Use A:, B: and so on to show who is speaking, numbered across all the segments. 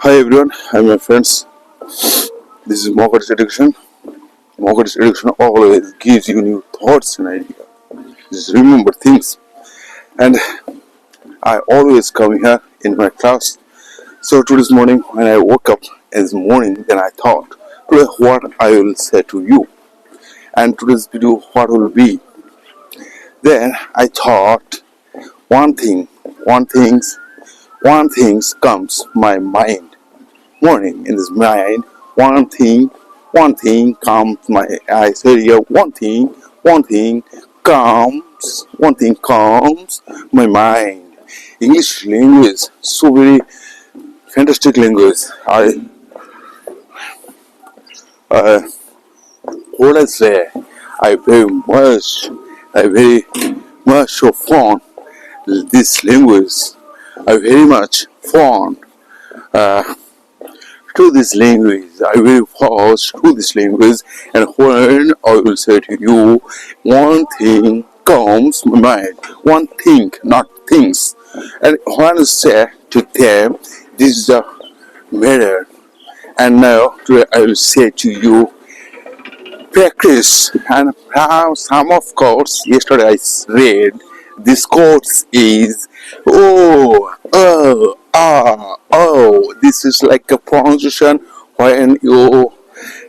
A: Hi everyone, I'm my friends. This is Mogad's Education. Mogad's Education always gives you new thoughts and ideas. Just remember things. And I always come here in my class. So today's morning when I woke up this morning, then I thought, today what I will say to you. And today's video what will be. Then I thought one things, one things comes my mind. Morning in this mind, one thing comes my I said here one thing one thing comes my mind. English language, so very fantastic language. I what I say, I very much, I very much so fond this language. I very much fond. To this language. I will pause to this language, and when I will say to you, one thing comes to my mind. One thing, not things. And when I say to them, this is the matter. And now today I will say to you, practice. And some of course, yesterday I read this course is this is like a pronunciation when you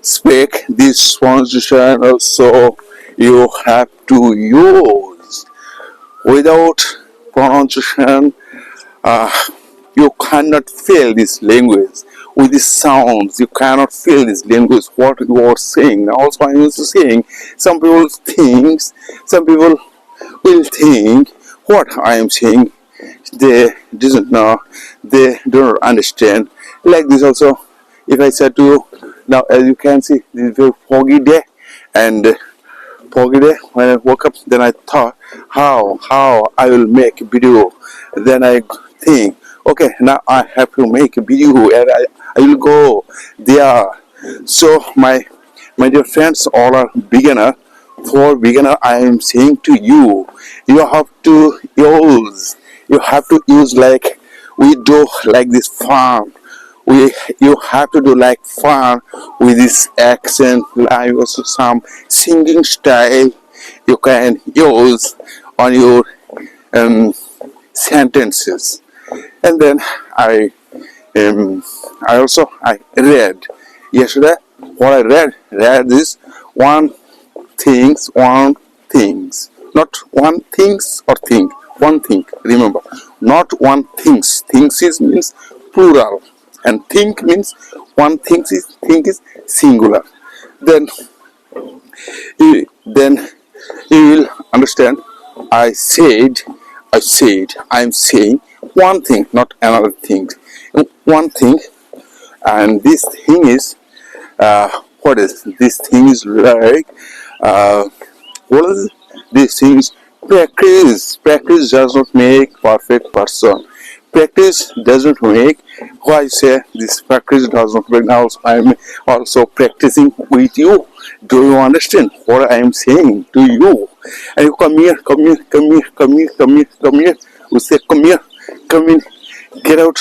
A: speak this pronunciation also you have to use without pronunciation you cannot feel this language with the sounds you cannot feel this language what you are saying. Also I'm also saying some people will think what I am saying they doesn't know, they don't understand. Like this also, if I said to you, now as you can see, this is very foggy day, and foggy day. When I woke up, then I thought how I will make a video. Then I think, okay, now I have to make a video, and I will go there. So my dear friends, all are beginner. For beginner, I am saying to you, you have to use like we do like this farm. You have to do like farm with this accent, like also some singing style you can use on your sentences. And then I read yesterday what I read is one things, not one things or thing, one thing. Remember, not one things. Things is means plural, and think means one thing is singular. Then then you will understand. I'm saying one thing, not another thing. One thing, and this thing is what is this thing is like what is this thing is practice does not make perfect person. Practice doesn't make why I say this practice does not make. Now I'm also practicing with you. Do you understand what I am saying to you? And you come here, we say come in, get out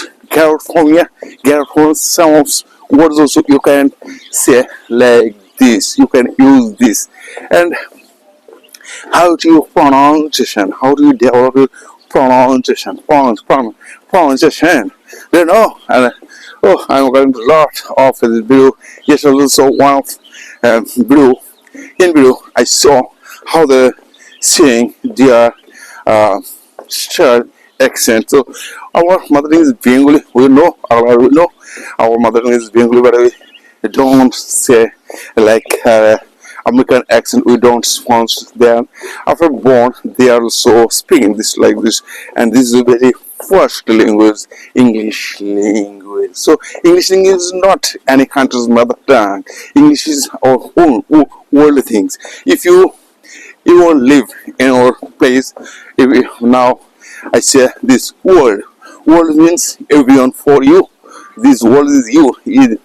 A: from here, get out from some of words also you can say like this, you can use this. And how do you pronunciation? How do you develop your pronunciation? Pronunciation. You know, and I'm going to lot of this video. Yes, also one of video. In video, I saw how they saying their shared accent. So our mother tongue is Bengali. We know our mother tongue is Bengali, but we don't say like. American accent we don't sponsor them. After born, they are also speaking this like this, and this is a very first language, English language. So English language is not any country's mother tongue. English is our own world things. If you won't live in our place, now I say this world. World means everyone for you. This world is you.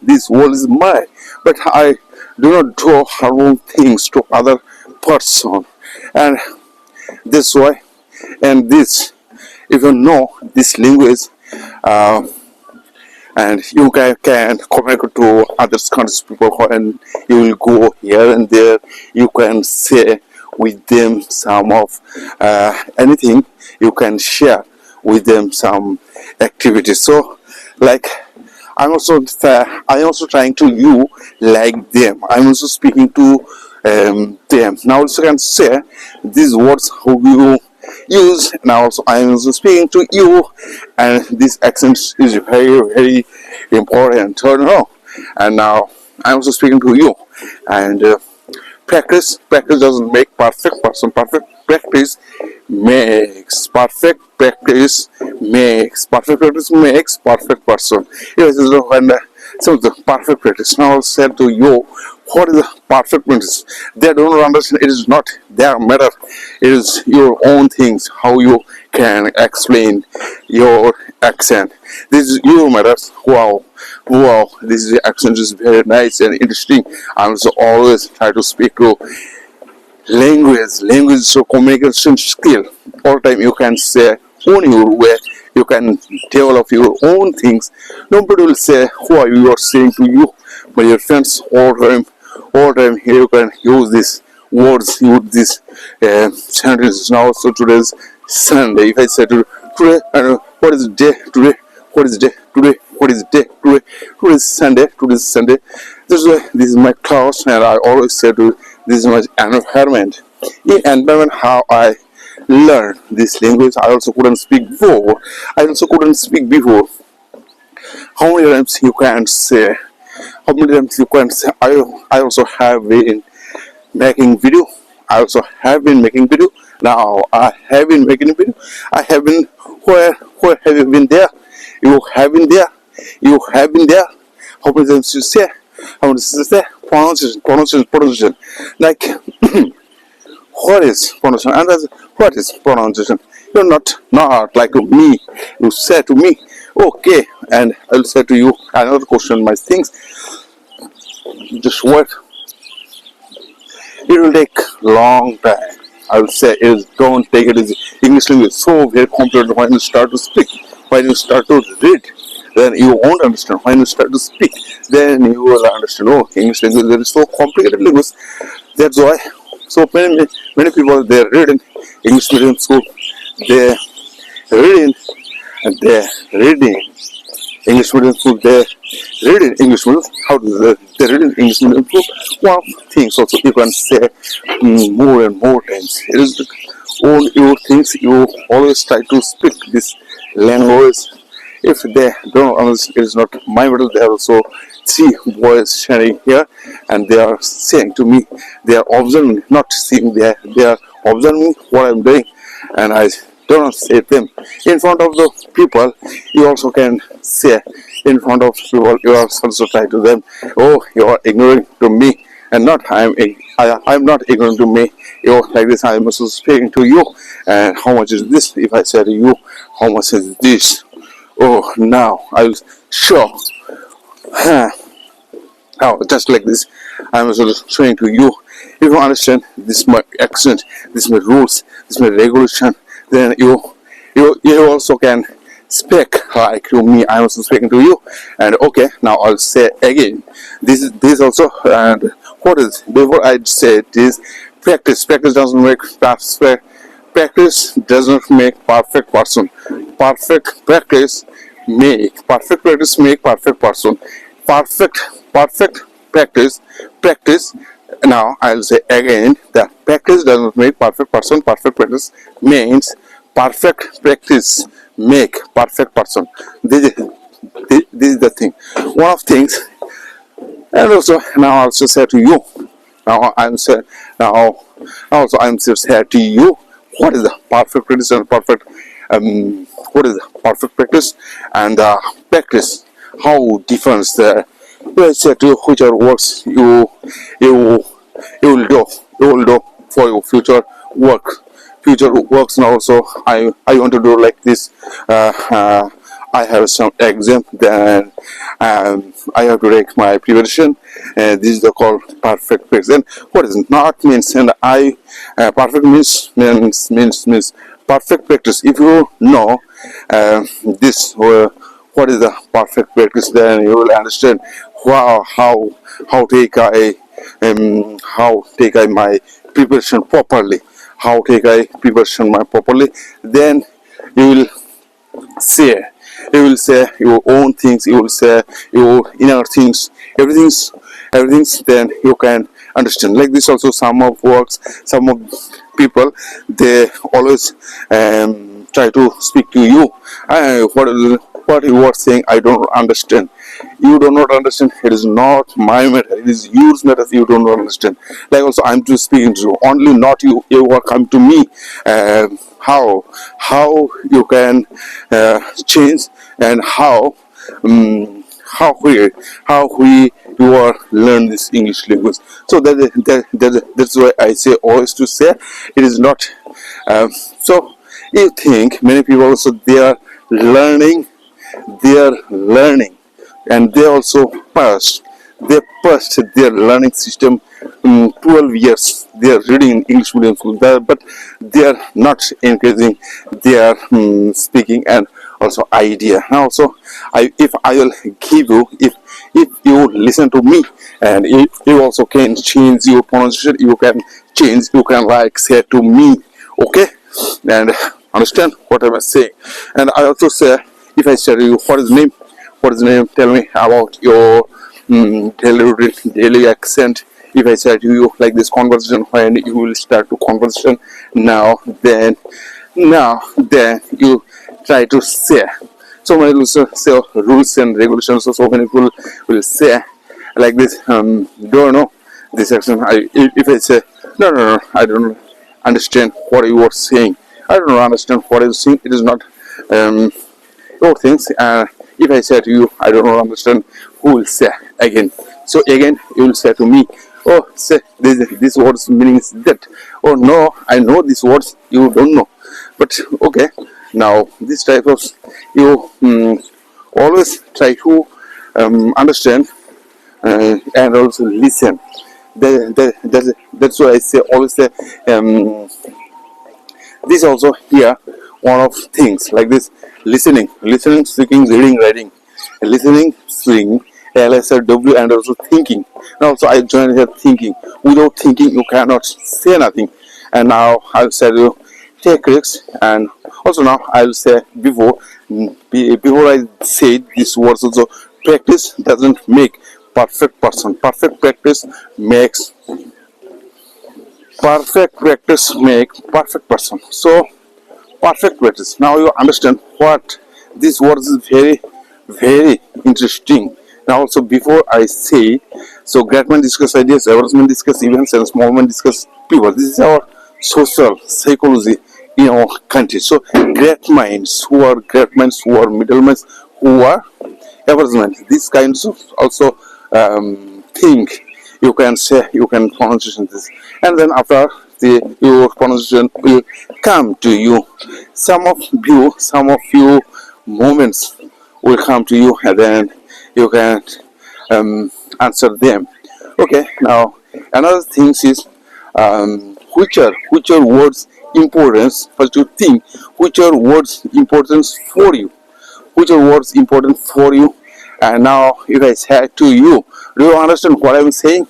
A: This world is mine. But I do not do harmful things to other person, and this why. And this, if you know this language, and you can communicate to other countries people, and you will go here and there. You can say with them some of anything. You can share with them some activities. So like I'm also trying to you like them. I'm also speaking to them. Now also can say these words who you use. Now also I'm also speaking to you, and this accent is very important. So no, and now I'm also speaking to you, and practice doesn't make perfect person. Perfect practice makes perfect practice makes perfect person. Yes, this is when some of the perfect practice. Now I'll say to you, what is the perfect practice? They don't understand. It is not their matter. It is your own things. How you can explain your accent. This is your matter. Wow, this accent is very nice and interesting. I also always try to speak to language so communication skill. All time you can say on your way, you can develop your own things. Nobody will say who are you are saying to you, but your friends all time here you can use this words, use this sentences. Now so today's Sunday. If I say today, what is the day today? What is the day today? What is the day today? Today is Sunday. Today is Sunday. This is my class, and I always say to this is my environment. In environment, how I learned this language. I also couldn't speak before. How many times you can say? How many times you can say? I also have been making video. Now I have been making video. I have been where have you been there? You have been there. How many times you say? How many times you say? Pronunciation. Like what is pronunciation? And what is pronunciation? You're not like me. You say to me, okay, and I'll say to you another question. My things, just what? It will take long time. I will say is don't take it easy. English language is so very complicated. When you start to speak, when you start to read, then you won't understand. When you start to speak, then you will understand. Oh, English language is so complicated language. That's why so many people they read in English medium school. They read in English medium school. They read in English medium. How do they read in English medium school? One things also you can say more and more times. It is all your things. You always try to speak this language. If they don't understand, it is not my middle. They are also three boys sharing here, and they are saying to me, they are observing, not seeing. They are observing what I'm doing, and I don't say them in front of the people. You also can say in front of people. You also try to them. Oh, you are ignoring to me, and not I'm not ignoring to me. You like this. I'm also speaking to you. And how much is this? If I say to you, how much is this? Oh, now I'll show. Oh, just like this, I'm also showing to you. If you understand this is my accent, this is my rules, this is my regulation, then you also can speak like to me. I'm also speaking to you. And okay, now I'll say again. This also, and what is before I say this? Practice doesn't make perfect. Practice doesn't make perfect person. Perfect practice make perfect person. Perfect practice. Now I'll say again that practice doesn't make perfect person. Perfect practice means perfect practice make perfect person. This is the thing. One of things, and also now I also say to you. I'm say to you. What is the perfect practice and perfect? What is the perfect practice and practice? How difference the let's say to which works you will do for your future works. Now also I want to do like this. I have some exam, then I have to take my preparation. This is the called perfect practice. And what is not means? And perfect means perfect practice. If you know this, what what is the perfect practice, then you will understand how take I my preparation properly, how take I preparation my properly. Then you will say you will say your own things, you will say your inner things, everything's then you can understand. Like this also, some of works, some of people, they always try to speak to you, what you are saying I don't understand. You do not understand, it is not my matter, it is yours matter. You don't understand. Like also, I'm just speaking to you only, not you. You are come to me. How you can change, and how we you are learn this English language. So that's why I say always to say it is not. So you think many people also, learning they are learning, and they passed their learning system 12 years. They are reading in English medium school there, but they are not increasing their speaking and also idea. Now also, if I will give you, if you listen to me, and if you also can change your pronunciation, you can change, you can like say to me, okay, and understand what I was saying. And I also say, if I say to you, what is name, tell me about your daily accent. If I say to you like this conversation, when you will start to conversation, now then you try to say. So many rules and regulations. So many people will say like this. Don't know this action. If I say no, I don't understand what you are saying. I don't understand what you are saying. It is not your things. If I say to you, I don't understand, who will say again? So again, you will say to me, oh, say this word's meaning is that. Oh no, I know these words, you don't know. But okay, now this type of, you always try to understand and also listen. That's why I say always say this also here, one of things like this: listening, speaking, reading, writing, listening, speaking, LSRW, and also thinking. Now also I join here thinking. Without thinking, you cannot say nothing. And now I'll say to you, take risks. And also now I'll say before I say these words also, practice doesn't make perfect person. Perfect practice make perfect person. So perfect practice. Now you understand what this word is. Very, very interesting. Now also, before I say, so great men discuss ideas, average men discuss events, and small men discuss people. This is our social psychology in our country. So great minds, who are middlemen, who are average men. These kinds of also think, you can say, you can pronunciation this, and then after your pronunciation will come to you. Some of you moments will come to you, and then you can answer them. Okay. Now another thing is which are words importance. First you think which are words importance for you. Which are words important for you. And now if I say to you, do you understand what I'm saying?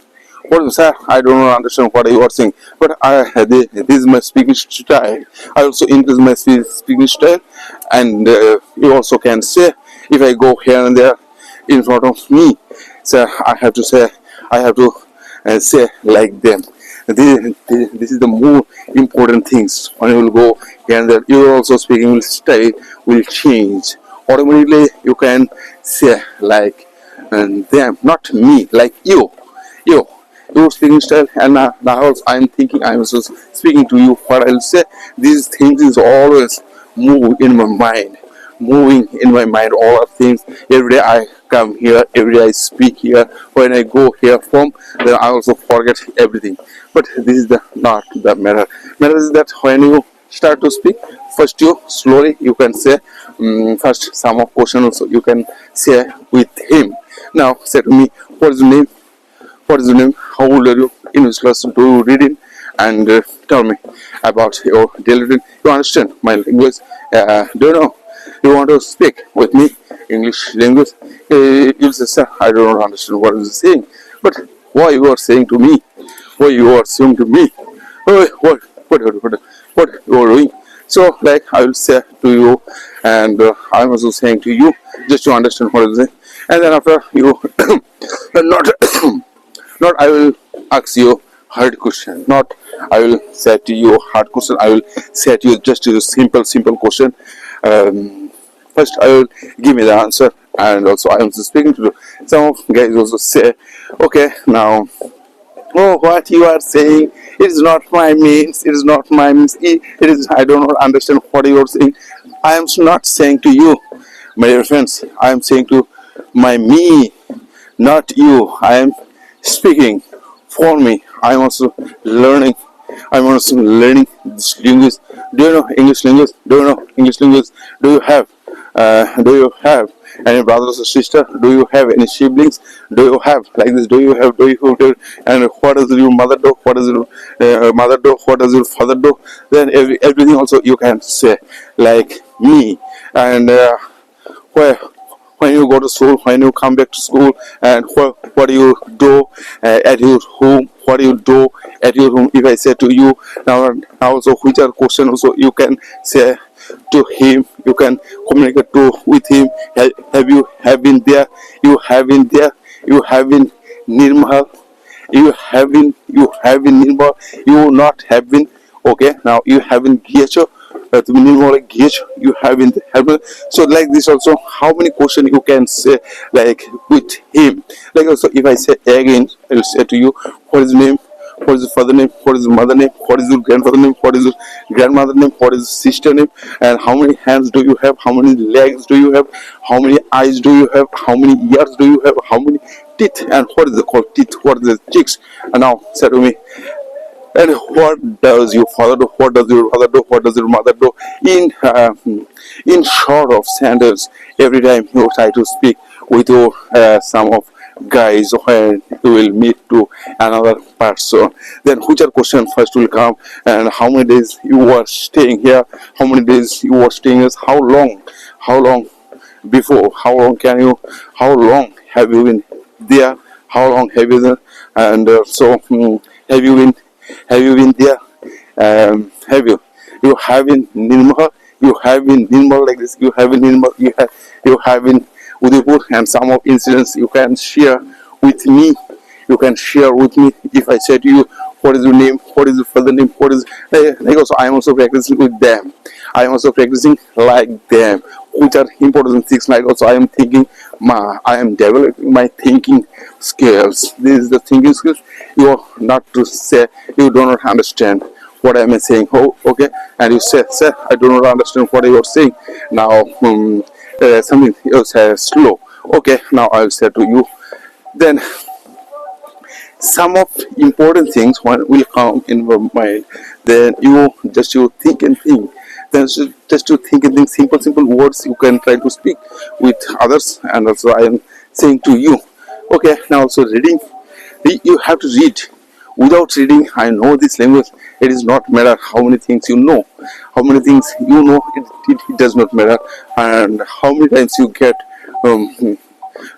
A: What you say? I don't understand what you are saying, but this is my speaking style. I also increase my speaking style, and you also can say, if I go here and there in front of me, so I have to say like them. This is the more important things. When you will go here and there, your also speaking style will change automatically. You can say like them, not me, like you your speaking style. And now I'm thinking, I'm also speaking to you. What I'll say, these things is always moving in my mind. All of things, every day I come here, every day I speak here. When I go here from, then I also forget everything. But this is not the matter. Matter is that when you start to speak, first you slowly, you can say first some of question also you can say with him. Now say to me, what is your name? How old are you? In which class do you read in? And tell me about your daily routine. You understand my language? Do you know? You want to speak with me English language? You'll say, sir, I don't understand what you're saying. But why you are saying to me? Why you are saying to me? Oh, what you are doing? So, like I will say to you, and I'm also saying to you, just to understand what I'm saying. And then after you, not, not I will ask you hard question. Not I will say to you hard question. I will say to you just a simple question. First, I will give me the answer, and also I am speaking to some guys also say, okay, now, oh, what you are saying, it is not my means, it is not my means, it is, I do not understand what you are saying. I am not saying to you, my dear friends, I am saying to my me, not you. I am speaking for me. I am also learning. I'm also learning this language. Do you know English language? Do you know English language? Do you have? Do you have any brothers or sister? Do you have any siblings? Do you have like this? Do you have? Do you have? And what does your mother do? What does your mother do? What does your father do? Then everything also you can say like me. And where when you go to school, when you come back to school, and what do you do at your home? What do you do at your home? If I say to you now also which are question also you can say to him, you can communicate to with him. Have you have been there? You have been there. You have been Nirmal. You have been Nirmal. You not have been. Okay, now you have been Giecho. To be more engaged, you have in the help. So like this also, how many questions you can say like with him? Like also, if I say again, I will say to you, what is his name? What is his father name? What is his mother name? What is your grandfather name? What is your grandmother name? What is his sister name? And how many hands do you have? How many legs do you have? How many eyes do you have? How many ears do you have? How many teeth? And what is it called teeth? What is the cheeks? And now say to me, and what does your father do? What does your father do? What does your mother do? In short of sentence, every time you try to speak with your some of guys when you will meet to another person, then which are question first will come, and how many days you were staying here? How many days you were staying here? How long? How long before? How long can you? How long have you been there? How long have you been? And have you been? Have you been there? Have you? You have been Nirmal. You have been Nirmal like this. You have been Nirmal. You have been Udaipur, and some of incidents you can share with me. You can share with me if I say to you, what is your name? What is your father name? What is like also I am also practicing with them. I am also practicing like them, which are important things. Like also I am thinking, I am developing my thinking skills. This is the thinking skills. You are not to say you do not understand what I am saying. Oh, okay, and you say, sir, I do not understand what you are saying. Now, something else slow. Okay, now I will say to you. Then some of important things when will come in your mind. Then you think and think. Then just to think and think simple words you can try to speak with others. And also I am saying to you, okay, now also reading, you have to read. Without reading, I know this language. It is not matter how many things you know. How many things you know, it does not matter. And how many times you get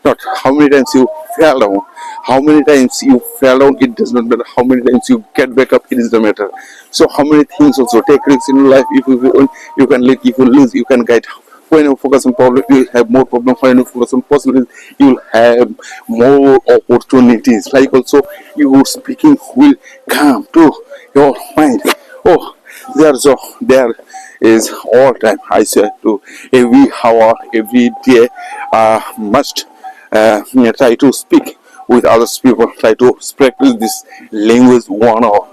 A: not how many times you fell down. How many times you fell down, it does not matter. How many times you get back up, it is the matter. So how many things also take risks in life. If you win, you can lead. If you lose, you can guide. When you focus on problem, you will have more problems. When you focus on possibilities, you will have more opportunities. Like also, your speaking will come to your mind. Oh, there is all time. I say to every hour, every day, must try to speak with other people. Try to practice this language 1 hour,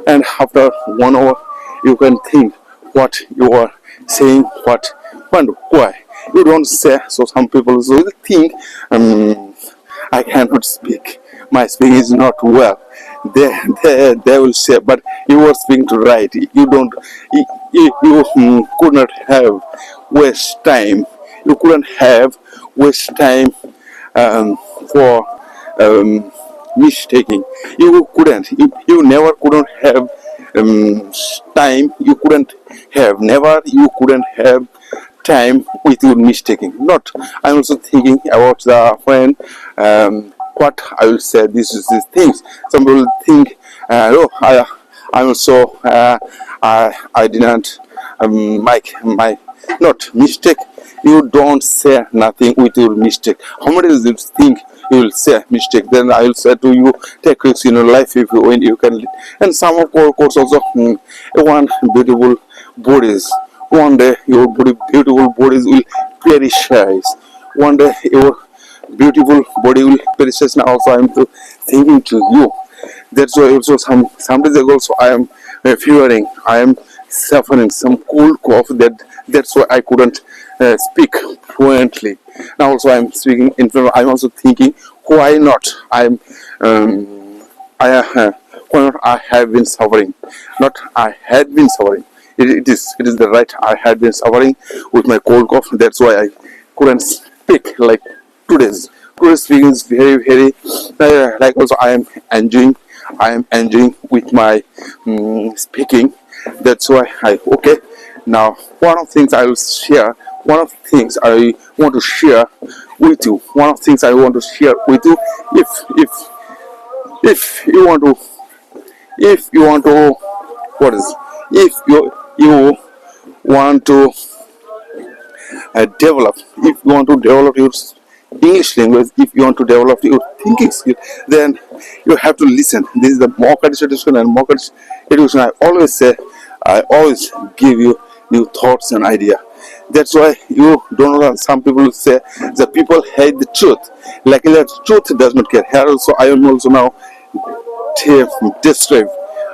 A: and after 1 hour, you can think what you are saying, what, when, why. You don't say. So some people will think, I cannot speak. My speaking is not well. They will say, but you were speaking to right. You don't. You could not have waste time. You couldn't have waste time for mistaking. You couldn't. You never couldn't have time. You couldn't have never. You couldn't have time without mistaking. Not, I'm also thinking about the when what I will say. This is these things. Some people think, I'm also I didn't my not mistake. You don't say nothing with your mistake. How many times you think you will say mistake? Then I will say to you, take risks in your life if you when you can. And some of our course also one beautiful bodies. One day your beautiful bodies will perish. One day your beautiful body will perish. Now also I am thinking to you. That's why also some days ago also I am fevering. I am suffering some cold cough. That's why I couldn't speak fluently. Now also I am speaking in front. I'm also thinking why not? Why not I have been suffering. Not I had been suffering. It is the right. I had been suffering with my cold cough. That's why I couldn't speak like today's. Today's speaking is very very like also I am enjoying with my speaking. That's why I okay. Now one of the things I will share. One of the things I want to share with you. One of the things I want to share with you. If you want to what is if you want to develop if you want to develop your English language, if you want to develop your thinking skill, then you have to listen. This is the mock education, and mock education I always say, I always give you new thoughts and idea. That's why you don't know. Some people say the people hate the truth. Luckily, the truth does not care. Here also, I am also now describe.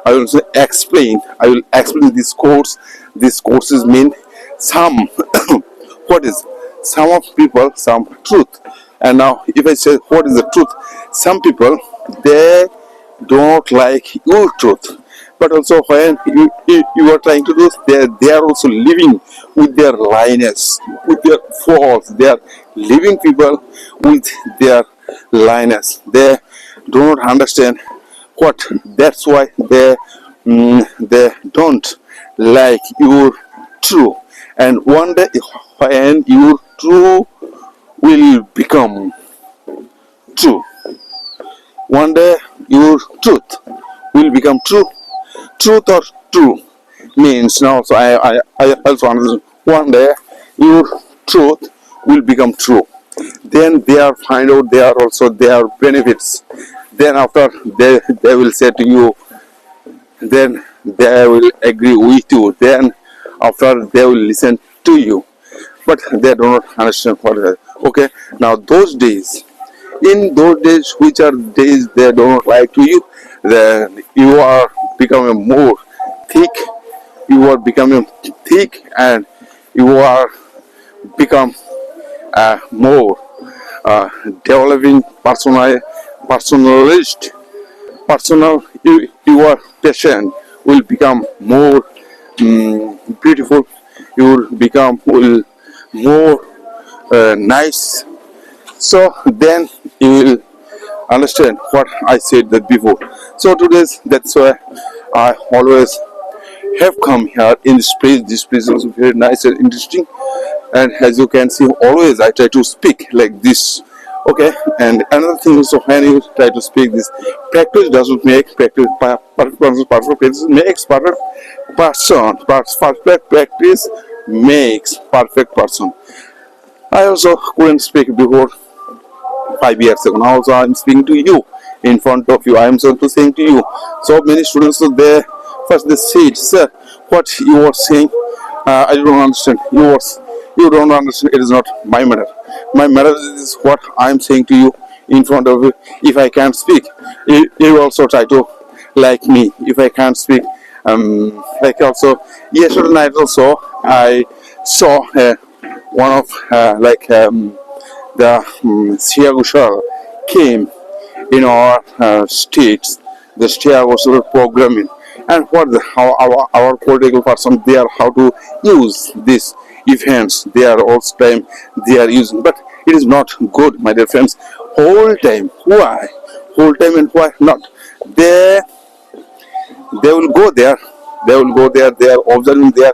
A: I will also explain. I will explain this course. These courses mean some. What is some of people some truth? And now, if I say what is the truth, some people they don't like your truth. But also when you are trying to do, they are also living with their lineage, with their faults. They are living people with their lineage. They do not understand what. That's why they don't like your true. And one day when your true will become true. One day your truth will become true. Truth or true means now. So I also understand. One day your truth will become true. Then they are find out there are also their benefits. Then after they will say to you. Then they will agree with you. Then after they will listen to you. But they do not understand what it is. Okay. Now those days. In those days, which are days they do not like to you, then you are becoming more thick. You are becoming thick, and you are become more developing personalist. Personal. Your patient will become more beautiful. You will become more nice. So then you will understand what I said that before. So today's that's why I always have come here in this place. This place is also very nice and interesting. And as you can see, always I try to speak like this. Okay. And another thing is, so when you try to speak this, practice doesn't make practice perfect person. Perfect practice makes perfect person. Perfect practice makes perfect person. I also couldn't speak before 5 years ago. Now also I'm speaking to you in front of you. I am also saying to you. So many students are there. First they said, sir, what you are saying, I don't understand. You don't understand. It is not my matter. My matter is what I am saying to you in front of you. If I can't speak, you also try to like me. If I can't speak, like also yesterday night also I saw one of the Siagushal came in our states, the Siagushal programming, and what how our political person they are how to use these events. They are all time they are using, but it is not good, my dear friends. Whole time, why? Whole time and why not? They will go there. They will go there. They are observing there,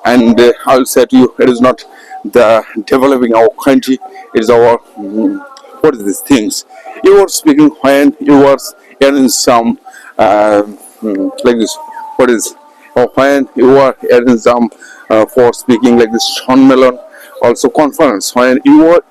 A: and I will say to you, it is not the developing our country. It is our what is these things. You are speaking when you are in some like this. What is or when you are in some for speaking like this Sean Mellon also conference when you are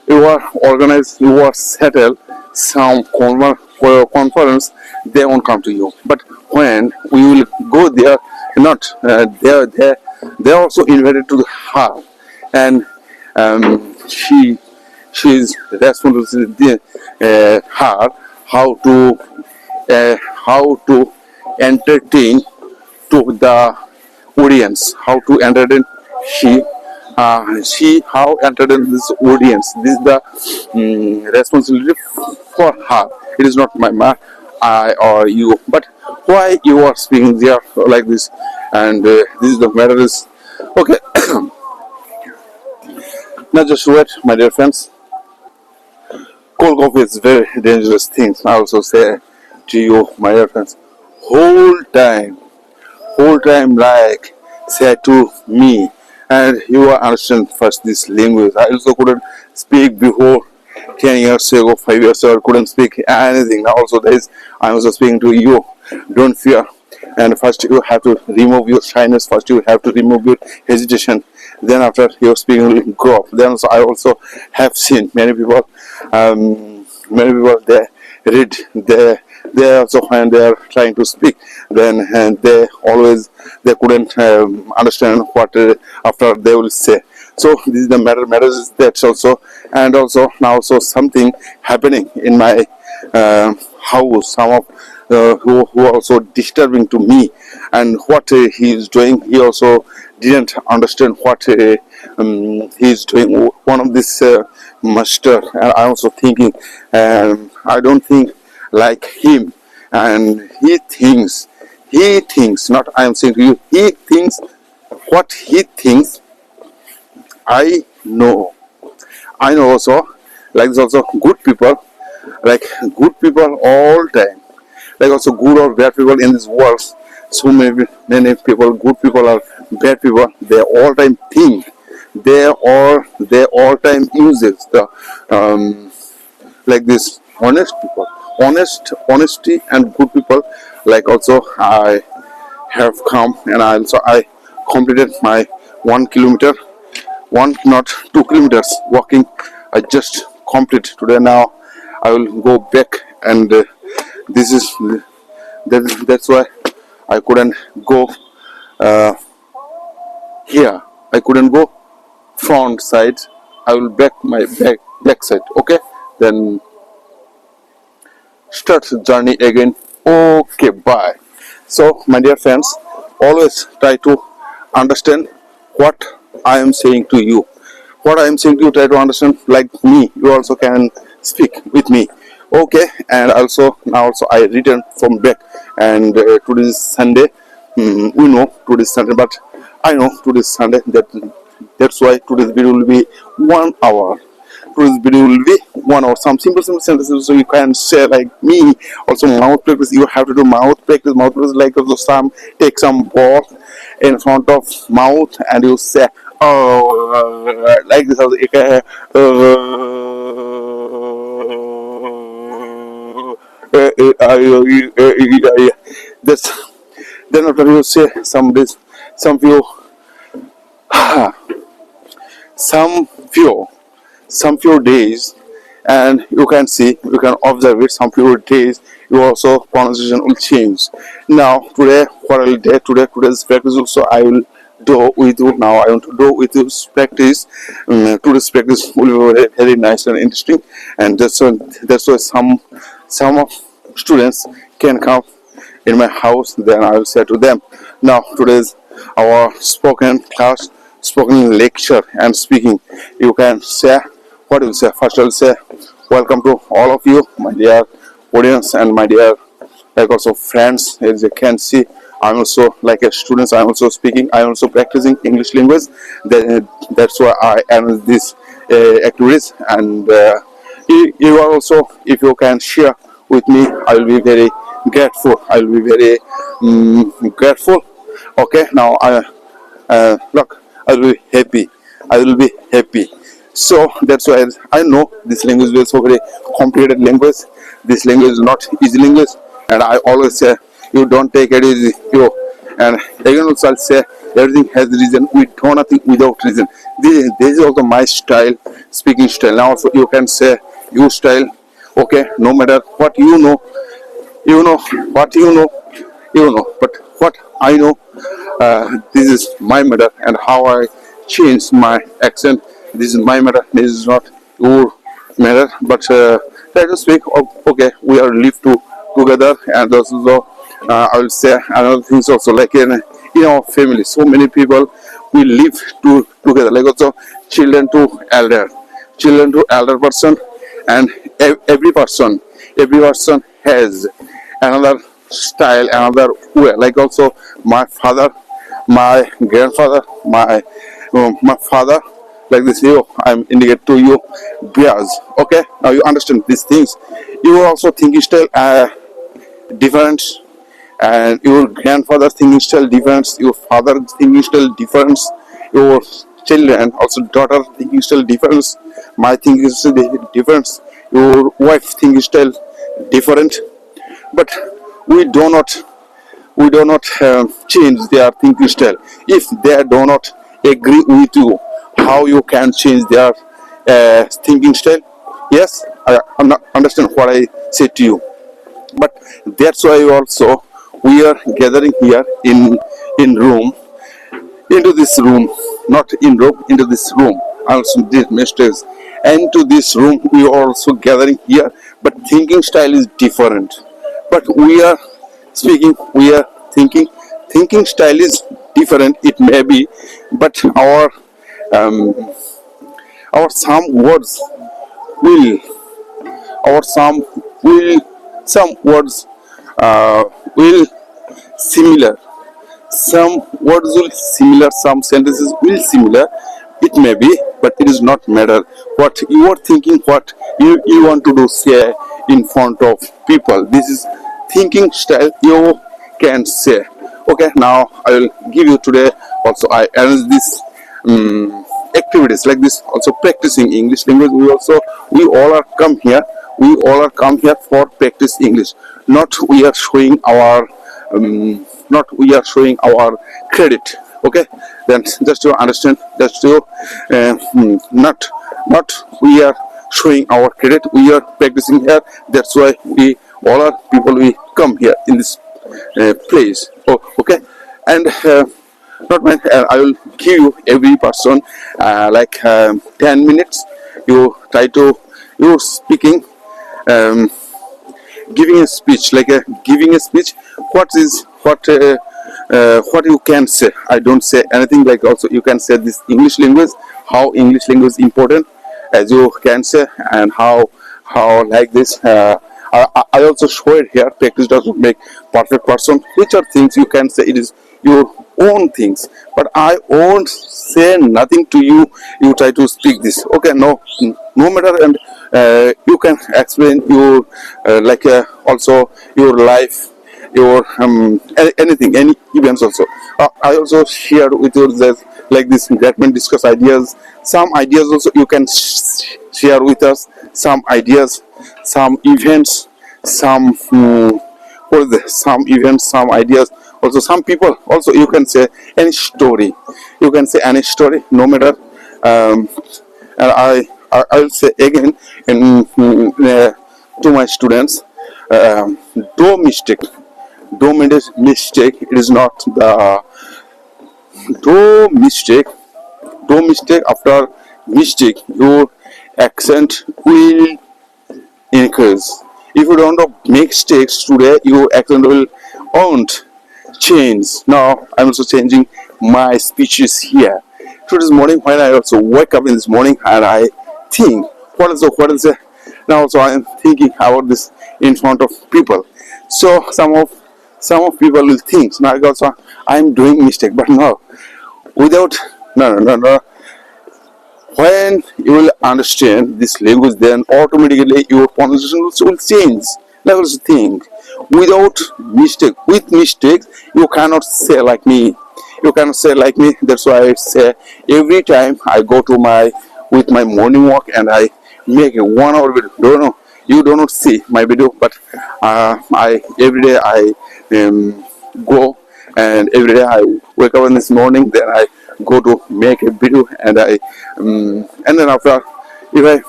A: you are organized, you are settled some conference, they won't come to you. But when we will go there, not they are also invited to the hall, and she is responsible to her how to entertain to the audience, how to entertain she she how entertain this audience. This is the responsibility for her. It is not I or you. But why you are speaking there like this? And this is the matter is okay. Now just wait, my dear friends. Cold coffee is very dangerous thing. I also say to you, my dear friends, whole time like say to me, and you are understand first this language. I also couldn't speak before 10 years ago, 5 years ago, I couldn't speak anything. Now also there is, I'm also speaking to you. Don't fear. And first you have to remove your shyness. First you have to remove your hesitation. Then after your speaking will grow up. Then also I also have seen many people they read they also when they are trying to speak, then and they couldn't understand what after they will say. So this is the matters is that also. And also now also something happening in my house. Some of who are also disturbing to me, and what he is doing, he also didn't understand what he is doing. One of this master, and I'm also thinking, I don't think like him, and he thinks not I am saying to you, he thinks what he thinks. I know also, like this also good people, like good people all time, like also good or bad people in this world. So many people, good people or bad people, they all time think, they all time uses the like this honest people, honesty and good people. Like also I have come, and I completed my 1 kilometer, one not 2 kilometers walking. I just completed today. Now I will go back, and this is that's why I couldn't go here. I couldn't go front side. I will back side. Okay, then start journey again. Okay, bye. So my dear friends, always try to understand what I am saying to you. What I am saying to you, try to understand like me. You also can speak with me. Okay, and also now also I return from back, and today is Sunday. We know today is Sunday, but I know today is Sunday. That's why today's video will be 1 hour. Today's video will be 1 hour. Some simple sentences so you can say like me. Also mouth practice. You have to do mouth practice. Mouth practice like also take some ball in front of mouth, and you say like this. That's then after you say some few some few days, and you can see, you can observe it, some few days you also pronunciation will change. Now today what I will do today's practice also I will do with you. Now I want to do with you practice. Today's practice will be very, very nice and interesting, and that's why some of students can come in my house. Then I will say to them, now today's our spoken class, spoken lecture and speaking. You can say what you say. First I will say welcome to all of you, my dear audience, and my dear like also friends. As you can see, I'm also like a student. I'm also speaking. I'm also practicing English language. That's why I am this activities. And you are also, if you can share with me, I will be very grateful. I will be very grateful. Okay, now look, I will be happy. I will be happy. So that's why I know this language is so very complicated language. This language is not easy language, and I always say you don't take it easy. You and again also I'll say everything has reason. We do nothing without reason. This is also my style, speaking style. Now also you can say you style. Okay, no matter what you know what you know. But what I know, this is my matter, and how I change my accent. This is my matter. This is not your matter. But try to speak. Okay, we are live together, and also I will say another things also like in our family. So many people we live together. Like also children to elder person, and every person has another style, another way. Like also my father, my grandfather, my father, like this. You, I'm indicate to you, bias. Okay, now you understand these things. You also thinking style different, and your grandfather thinking style different, your father thinking style different, your children also daughter thinking style different, my thinking style different, your wife thinking style different. But we do not change their thinking style. If they do not agree with you, how you can change their thinking style? Yes, I'm not understand what I say to you. But that's why also we are gathering here in room, into this room, not in room, into this room. Also did mistakes. And to this room we are also gathering here, but thinking style is different. But we are speaking, we are thinking style is different. It may be, but our some words will, our some words will similar, some words will similar, some sentences will similar. It may be, but it is not matter what you are thinking, what you want to do say in front of people. This is thinking style you can say. Okay, now I will give you today also I arrange this activities like this, also practicing English language. We all are come here, we all are come here for practice English, not we are showing our credit. Okay, then just to understand, just to not we are showing our credit, we are practicing here. That's why we all are people, we come here in this place. Oh, okay, and not mind, I will give you every person 10 minutes. You try to, you speaking, giving a speech, giving a speech. What you can say. I don't say anything. Like also you can say this English language, how English language is important, as you can say, and how like this. I also show it here. Practice doesn't make perfect person. Which are things you can say, it is your own things, but I won't say nothing to you. You try to speak this. Okay, no matter, and you can explain your also your life, your anything, any events also. I also share with you this, like this Gretman discuss ideas. Some ideas also you can share with us. Some ideas, some events, some some events, some ideas. Also some people also you can say any story. You can say any story, no matter. And I will say again to my students, do mistake. Don't make mistake. It is not the do mistake. Do mistake. After mistake, your accent will increase. If you don't make mistakes today, your accent will won't change. Now I'm also changing my speeches here. Today's morning, when I also wake up in this morning and I think, what is it? Now also I am thinking about this in front of people. So some of people will think now also I'm doing mistake, but no, without no. When you will understand this language, then automatically your pronunciation will change. Like also think, without mistake, with mistakes, you cannot say like me. You can say like me. That's why I say every time I go to my with my morning walk and I make a 1 hour video. Don't know, you do not see my video, but I every day I go, and every day I wake up in this morning, then I go to make a video, and I and then after if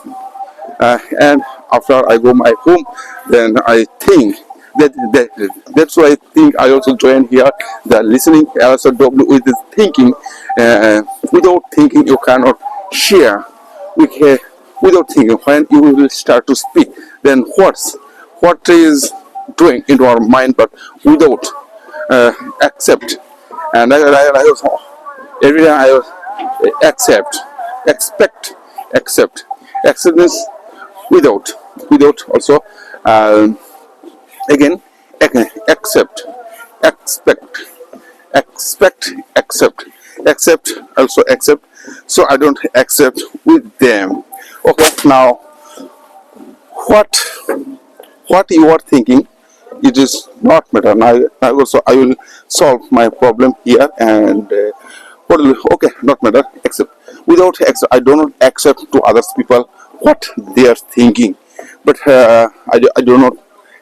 A: and after I go my home, then I think that's why I think I also join here the listening LSW with this thinking. Without thinking you cannot share. Okay, without thinking, when you will start to speak, then what is doing into our mind, but without accept. And I also every day I accept, expect, accept. Acceptance without also again accept, expect, accept also accept. So I don't accept with them. Okay, now what you are thinking, it is not matter. Now I will solve my problem here, and what will okay not matter. Accept without accept. I do not accept to others people what they are thinking, but I do not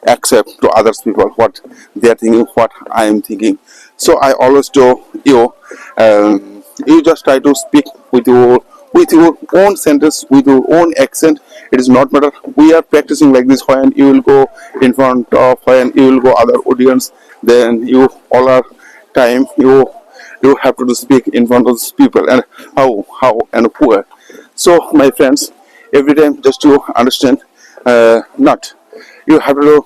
A: accept to others people what they are thinking, what I am thinking. So I always do you. You just try to speak with your own sentence, with your own accent. It is not matter. We are practicing like this. When you will go in front of, when you will go other audience, then you all are time you have to speak in front of those people, and how and where. So my friends, every time just to understand, not you have to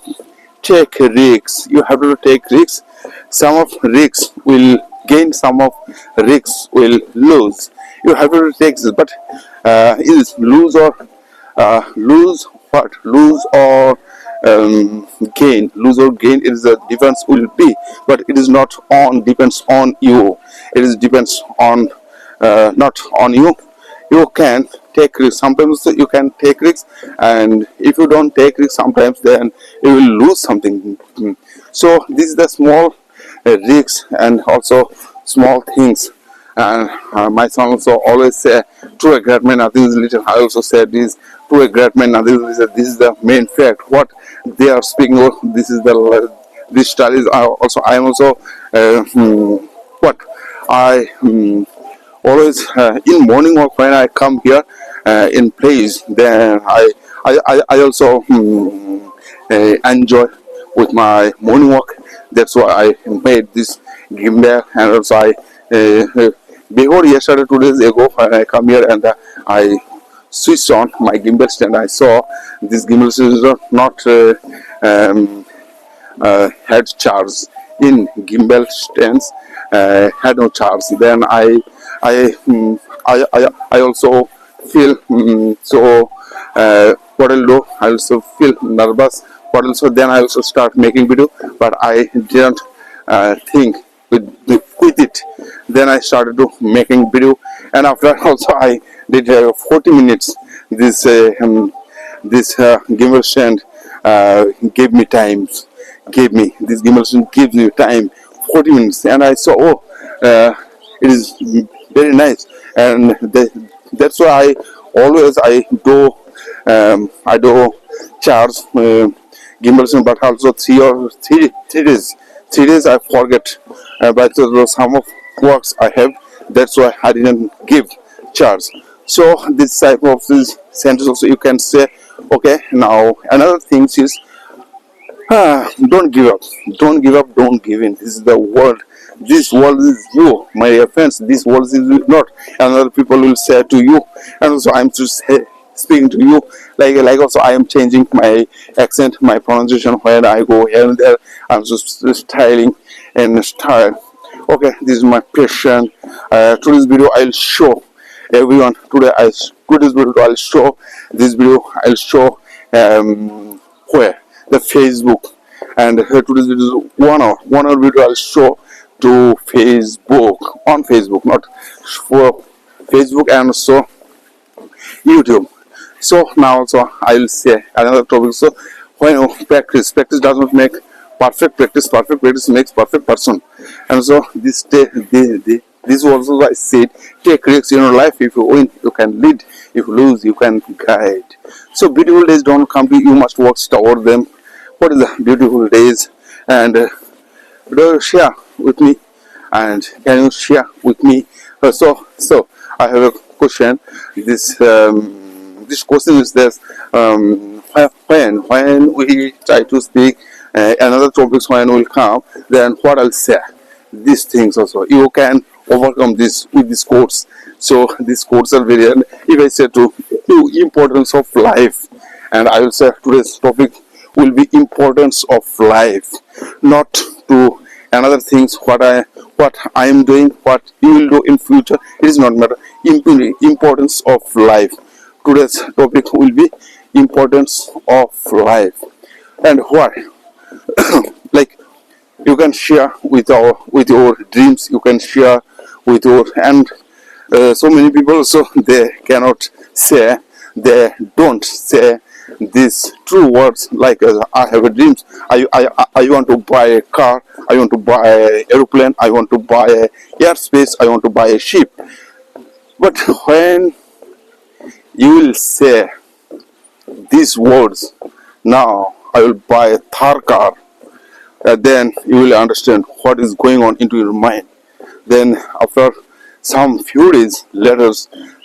A: take risks. You have to take risks. Some of risks will gain, some of risks will lose. You have to take this, but is lose or lose what? Lose or gain? Lose or gain is the difference will be, but it is not on depends on you. It is depends on not on you. You can take risks. Sometimes you can take risks, and if you don't take risks, sometimes then you will lose something. So this is the small risks and also small things. And my son also always say, to a great man nothing is little. I also said this, to a great man nothing is little. This is the main fact. What they are speaking of, this is the this style is also I am also what I always in morning walk when I come here in place, then I also enjoy with my morning walk. That's why I made this gimbal, and also I before yesterday 2 days ago when I come here and I switched on my gimbal stand, I saw this gimbal is not had charge. In gimbal stands had no charge. Then I also feel so what I'll do, I also feel nervous. What also then I also start making video, but I didn't think with it. Then I started to making video, and after also I did 40 minutes. This gimbal stand gave me time. This gimbal stand gives me time 40 minutes, and I saw it is very nice, and that's why I always I do charge gimbal stand, but also 3 days I forget, but some of works I have, that's why I didn't give charge. So this type of this sentence also you can say. Okay, now another thing is don't give up, don't give in. This is the world. This world is you, my friends. This world is not. Another people will say to you, and also I'm just speaking to you. Like also I am changing my accent, my pronunciation when I go here and there. I'm just styling and style. Okay, this is my passion. Today's video I'll show everyone. Today's video I'll show this video. I'll show where the Facebook, and today's video is 1 hour. 1 hour video I'll show to Facebook, on Facebook, not for Facebook, and also YouTube. So now also I'll say another topic. So when you practice does not make perfect practice. Perfect practice makes perfect person. And so this was also I said, take risks in your life. If you win, you can lead. If you lose, you can guide. So beautiful days don't come to you, you must work toward them. What is the beautiful days? And do you share with me? And can you share with me? So I have a question. This question is this: when we try to speak another topics when will come, then what I'll say. These things also you can overcome this with this quotes. So these quotes are very. And if I say to you importance of life, and I will say today's topic will be importance of life, not to another things what I am doing, what you will do in future. It is not matter. Importance of life. Today's topic will be importance of life. And what like you can share with your dreams, you can share with your. And so many people, so they cannot say, they don't say these true words like I have a dreams. I want to buy a car, I want to buy an aeroplane, I want to buy a airspace, I want to buy a ship. But when you will say these words, now I will buy a Thar car, then you will understand what is going on into your mind. Then after some few days later,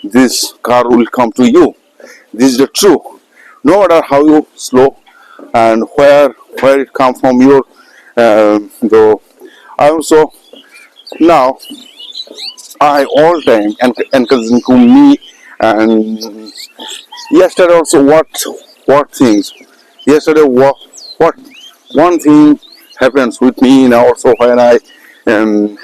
A: this car will come to you. This is the truth. No matter how you slow and where it come from your though I also now I all time encouraging to me. And yesterday also what things yesterday what one thing happens with me now also when I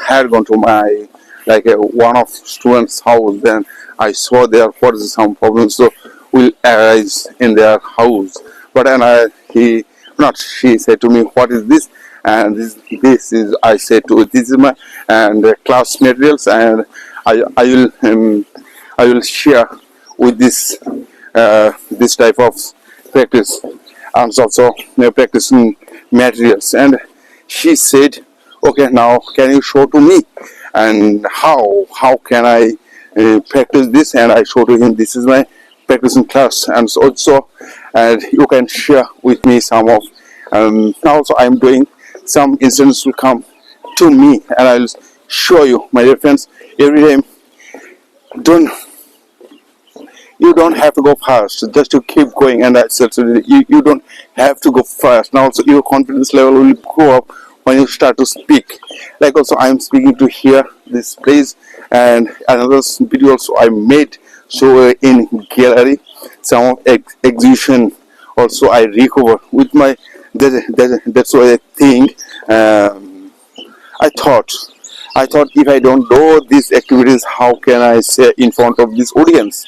A: had gone to my like one of students house. Then I saw there what is some problems so will arise in their house. But then he not she said to me, what is this? And this is I said to this is my and class materials, and I will share with this type of practice and also practicing materials. And she said, okay, now can you show to me and how can I practice this? And I showed to him, this is my practicing class. And so also and you can share with me some of now also I'm doing some incidents will come to me, and I'll show you, my dear friends. Every time you don't have to go fast, just to keep going. And that's you don't have to go fast. Now also your confidence level will go up when you start to speak. Like also I'm speaking to here this place, and another video also I made so in gallery some of exhibition also I recover with my that's why I think I thought if I don't do these activities, how can I say in front of this audience?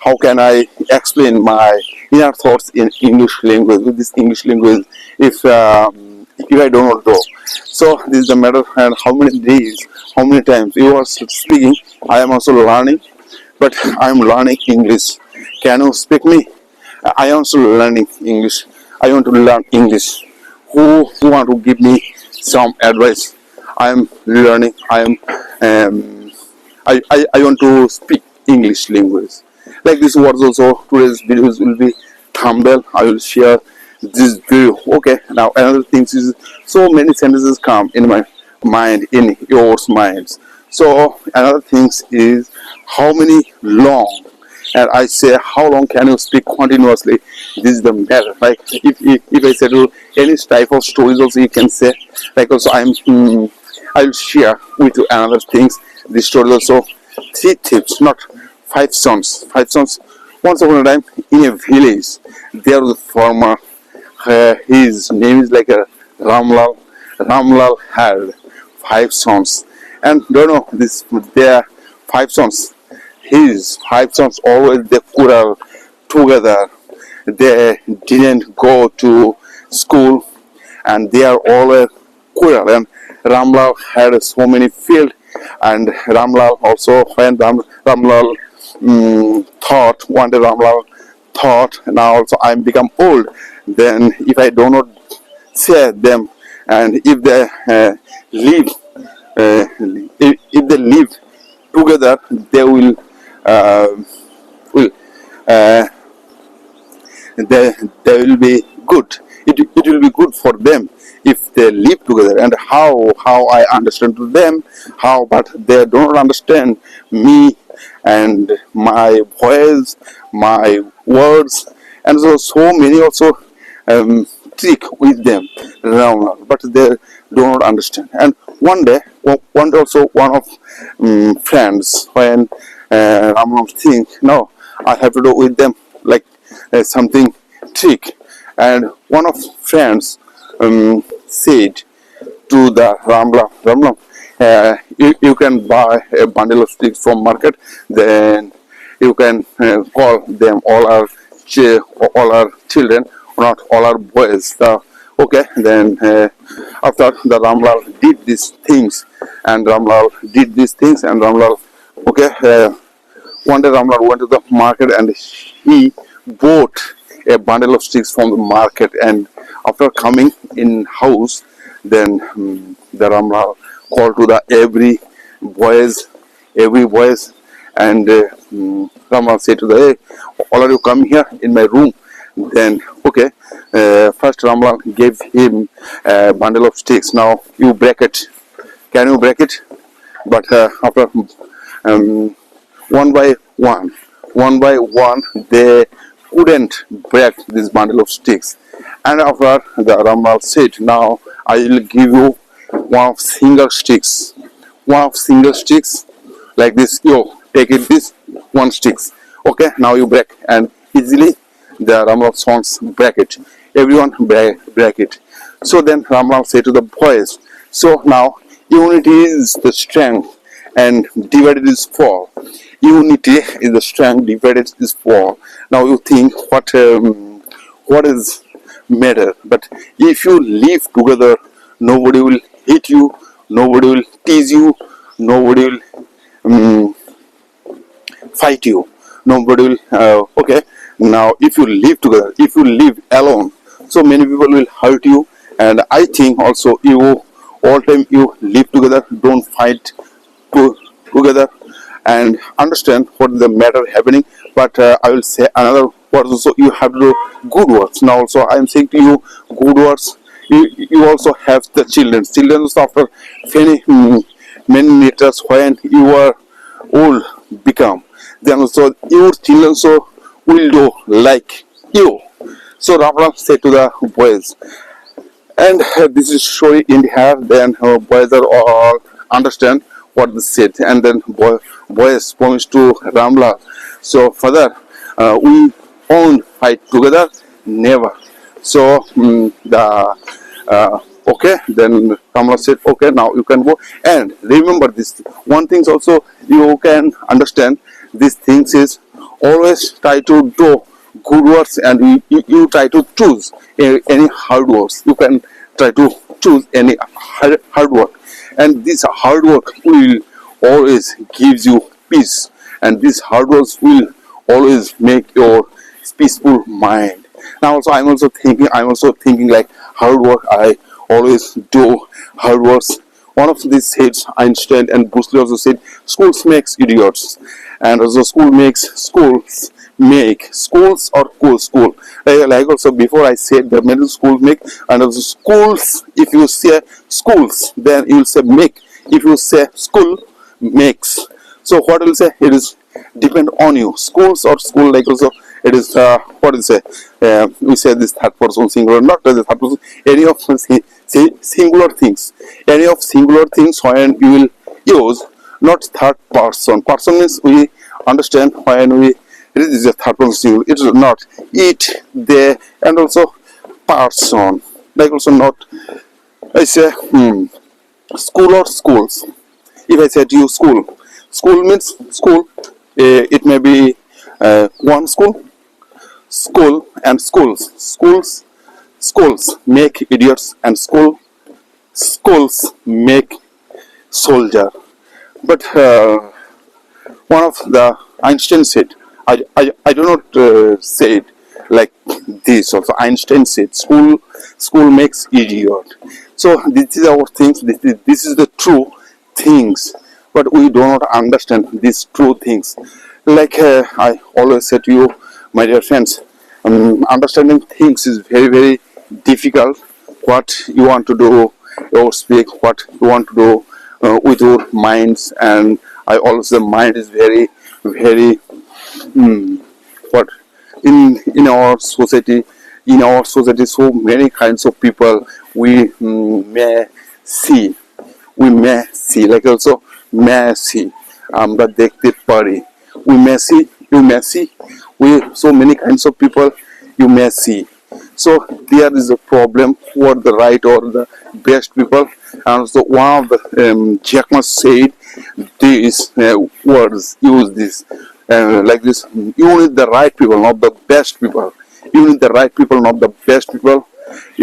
A: How can I explain my inner thoughts in English language with this English language if I do not do? So this is the matter. And how many days, how many times you are speaking, I am also learning, but I am learning English. Can you speak me? I am also learning English. I want to learn English. Who want to give me some advice? I am learning. I want to speak English language. Like this words also today's videos will be thumbnail. I will share this video. Okay. Now another thing is so many sentences come in my mind, in yours minds. So another thing is how many long. And I say, how long can you speak continuously? This is the matter. Like if I say to any type of stories also you can say. Like also I'll share with you another things. This story also 3 tips, not 5 sons. 5 sons. Once upon a time in a village, there was a farmer. His name is like a Ramlal. Ramlal had 5 sons, and don't know this. Their 5 sons. His 5 sons always they quarrel together. They didn't go to school, and they are always quarrel. And Ramlal had so many fields, and Ramlal also when Ramlal thought one day Ramlal thought, now also I'm become old. Then if I do not say them, and if they leave if they live together, they will uh, they will be good. It will be good for them if they live together. And how I understand to them, how, but they don't understand me and my voice, my words, and so many also trick with them around, but they do not understand. And one day also one of friends, when Ram think, no, I have to do with them like something trick. And one of friends said to the Ramlam, you can buy a bundle of sticks from market, then you can call them all our children, not all our boys. Okay, then after the Ramlal did these things, and Ramlal, okay, one day Ramlal went to the market and he bought a bundle of sticks from the market. And after coming in house, then the Ramlal called to the every boys, and Ramlal said to the, hey, all of you come here in my room. Then okay, first Ramlal gave him a bundle of sticks. Now you break it. Can you break it? But after one by one, they couldn't break this bundle of sticks. And after the Ramlal said, now I will give you one of single sticks, like this. You take it, this one sticks. Okay, now you break, and easily the Ramlal sons break it. Everyone break it. So then Ramlal said to the boys, so now unity is the strength and divided is fall. Unity is the strength, divided is fall. Now you think what is matter? But if you live together, nobody will hate you, nobody will tease you, nobody will fight you, nobody will okay. Now if you live together, if you live alone, so many people will hurt you. And I think also you all time you live together, don't fight together, and understand what is the matter happening. But I will say another word also, you have to do good works. Now also I am saying to you, good works. You also have the children also after many meters, when you are old become, then also your children so will do like you. So Ramlal said to the boys, and this is story in here. Then boys are all understand what they said, and then boys promised to Ramlal. So further, we won't fight together, never. So okay, then Ramlal said, okay, now you can go. And remember this one thing also, you can understand these things is always try to do good works, and you try to choose any hard works. You can try to choose any hard work, and this hard work will always gives you peace, and this hard work will always make your peaceful mind. Now also I'm also thinking like hard work. I always do hard works. One of these said, Einstein and Bruce Lee also said, schools makes idiots, and also schools make schools or school. Like also before I said the middle school make, and also schools. If you say schools, then you will say make. If you say school, makes. So what will say? It is depend on you. Schools or school, like also it is what is say? We say this third person singular, not the third person. Any of singular things. Any of singular things when you will use, not third person. Person means we understand when we. It is a third person singular. It is not it, they, and also person. Like also not. I say school or schools. If I said to you school means school. It may be one school and schools make idiots, and schools make soldier. But one of the Einstein said, I do not say it like this. Also Einstein said school makes idiot. So this is our things. This is the true things, but we do not understand these true things. Like I always say to you, my dear friends, understanding things is very difficult. What you want to do, you speak what you want to do with your minds, and I always say mind is very what in our society so many kinds of people we may see like also may see আমরা দেখতে পারি we may see you may see we so many kinds of people you may see. So there is a problem for the right or the best people. And so one of the Jack Ma said these words, use this like this: you need the right people, not the best people. You need the right people, not the best people.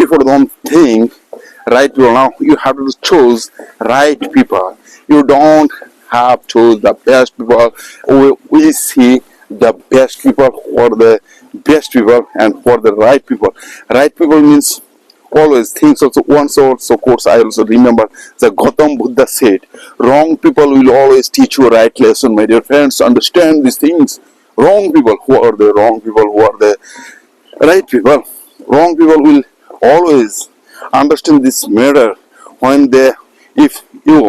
A: If you don't think right people, now you have to choose right people. You don't have to choose the best people. We see the best people or the best people and for the right people. Right people means always things also once also course I also remember the Gautam Buddha said wrong people will always teach you right lesson, my dear friends. Understand these things. Wrong people, who are the wrong people, who are the right people? Wrong people will always understand this matter when they, if you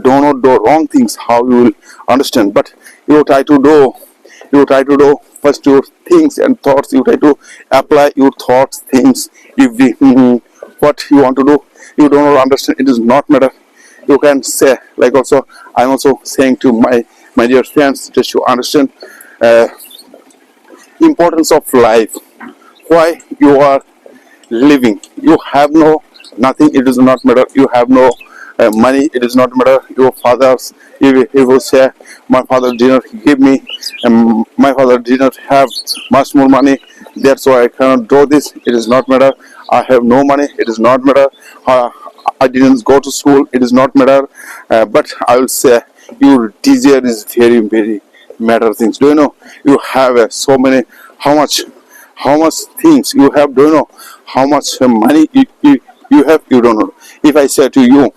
A: do not do wrong things, how you will understand. But you try to do first your things and thoughts. You try to apply your thoughts, things. If the what you want to do, you do not understand, it does not matter. You can say like also I'm also saying to my dear friends, just to understand importance of life. Why you are living? You have no nothing, it does not matter. You have no money, it does not matter. Your fathers, if he will say my father did not give me my father did not have much more money, that's why I cannot do this, it does not matter. I have no money, it does not matter. I didn't go to school, it does not matter. But I will say your desire is very matter things. Do you know you have so many, how much things you have? Do you know how much money you have? You don't know. If I say to you,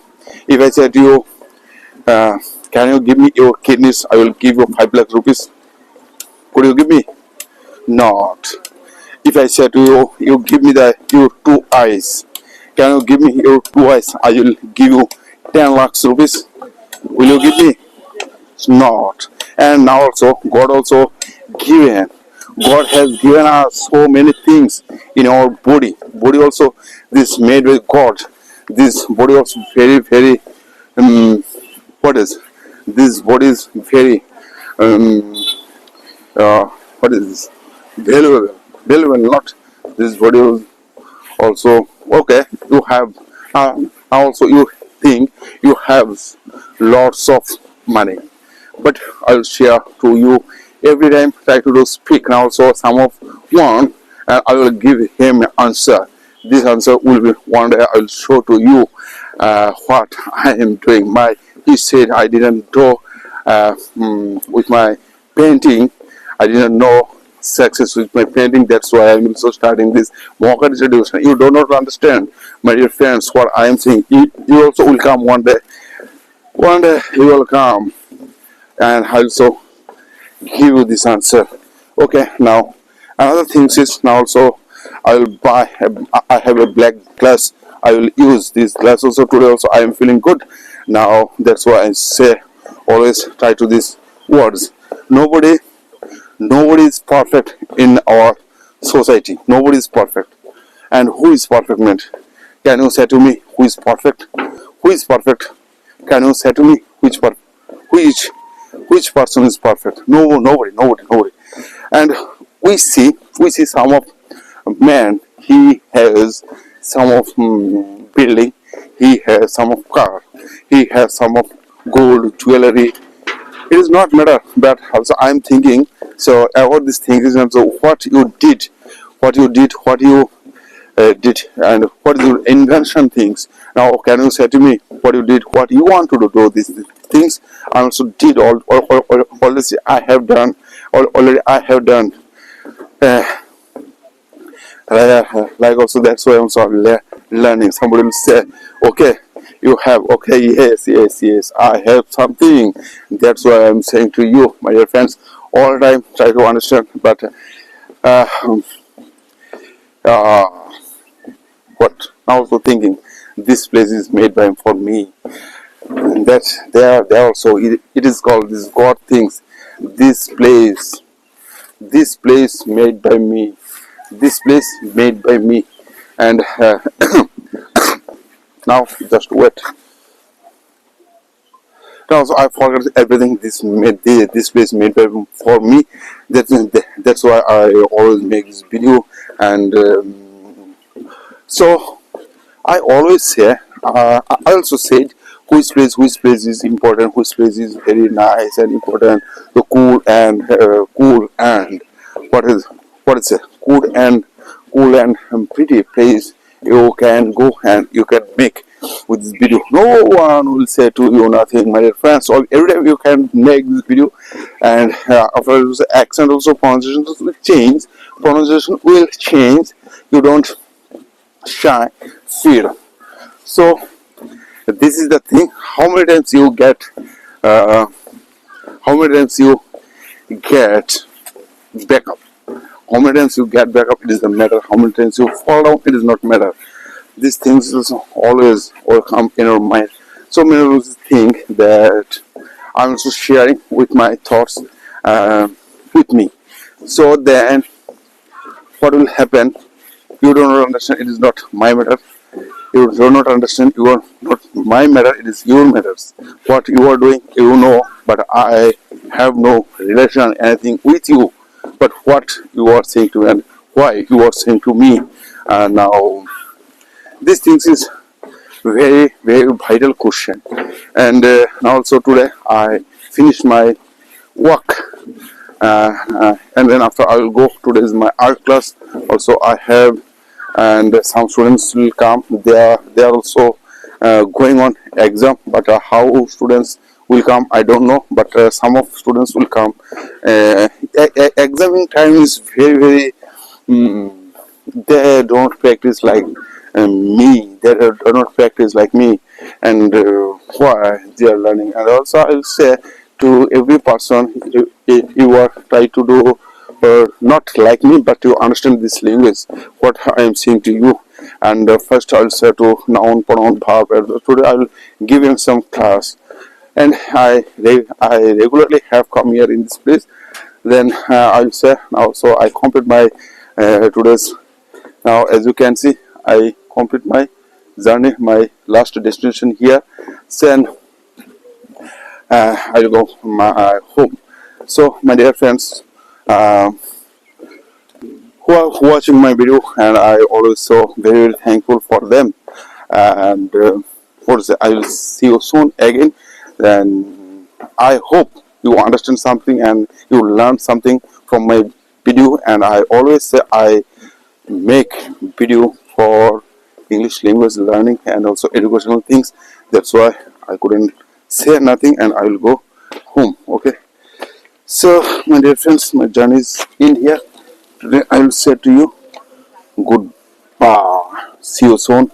A: can you give me your kidneys, I will give you 5 lakh rupees. Could you give me? Not. If I say to you, you give me your 2 eyes, can you give me your 2 eyes, I will give you 10 lakhs rupees. Will you give me? It's not. And now also God has given us so many things in our body also this made with God. This body also very what is this body is very what is this valuable, not this body is also okay. You have also you think you have lots of money, but I'll share to you every time try to do speak now also some of one, and I will give him answer. This answer will be one day I will show to you what I am doing. He said I didn't do with my painting, I didn't know success with my painting, that's why I'm also starting this mock education. You do not understand, my dear friends, what I am saying. You also will come one day you will come and I also give you this answer. Okay, now another thing is now also I will buy I have a black glass, I will use this glass also. Today also I am feeling good. Now that's why I say always try to these words. Nobody is perfect in our society. Nobody is perfect. And who is perfect, man? Can you say to me who is perfect? Who is perfect? Can you say to me which person is perfect? Nobody. And we see some of man, he has some of building, he has some of car, he has some of gold jewelry. It is not matter, but also I'm thinking so about this thing is also what you did, what you did and what is your invention things. Now can you say to me what you did, what you want to do these things? I also did already I have done like also that's why I'm sorry learning. Somebody will say okay, You have, okay, yes, yes, yes, I have something. That's why I'm saying to you, my dear friends, all the time try to understand. But uh, uh, what I also thinking, this place is made by for me. That there also it is called this God things. This place made by me. This place made by me. And now just wait. Now, so I forgot everything. This place made by for me. That's why I always make this video. And so I always say. I also said which place is important, which place is very nice and important. The cool and what is what is it? Cool and pretty place you can go and you can make with this video. No one will say to you nothing, my dear friends. So every time you can make this video, and after this accent also pronunciation will change. Pronunciation will change. You don't shy, fear. So this is the thing. How many times you get? Uh, how many times you get backup? How many times you get back up, it doesn't matter. How many times you fall down, it does not matter. These things is always will come in our mind. So many of us think that I'm also sharing with my thoughts with me. So then, what will happen? You do not understand. It is not my matter. You do not understand. You are not my matter. It is your matters. What you are doing, you know. But I have no relation anything with you. But what you are saying to me and why you are saying to me, now these things is very vital question. And also today I finished my work, and then after I will go. Today is my art class. Also I have, and some students will come. They are also going on exam, but how students will come I don't know, but some of students will come. Examining time is very they don't practice like me. They do not practice like me, and why they are learning. And also I will say to every person, if you are trying to do not like me, but you understand this language, what I am saying to you. And first I will say to noun, pronoun, verb. Today I will give him some class, and I regularly have come here in this place. Then I will say now. So I complete my today's. Now as you can see, I complete my journey, my last destination here. Then I will go my home. So my dear friends, who are watching my video, and I always so very thankful for them. And what is it? I will see you soon again. Then I hope you understand something and you learn something from my video. And I always say I make video for English language learning and also educational things. That's why I couldn't say nothing, and I will go home. Okay. So my dear friends, my journey is in here. Today I will say to you goodbye. See you soon.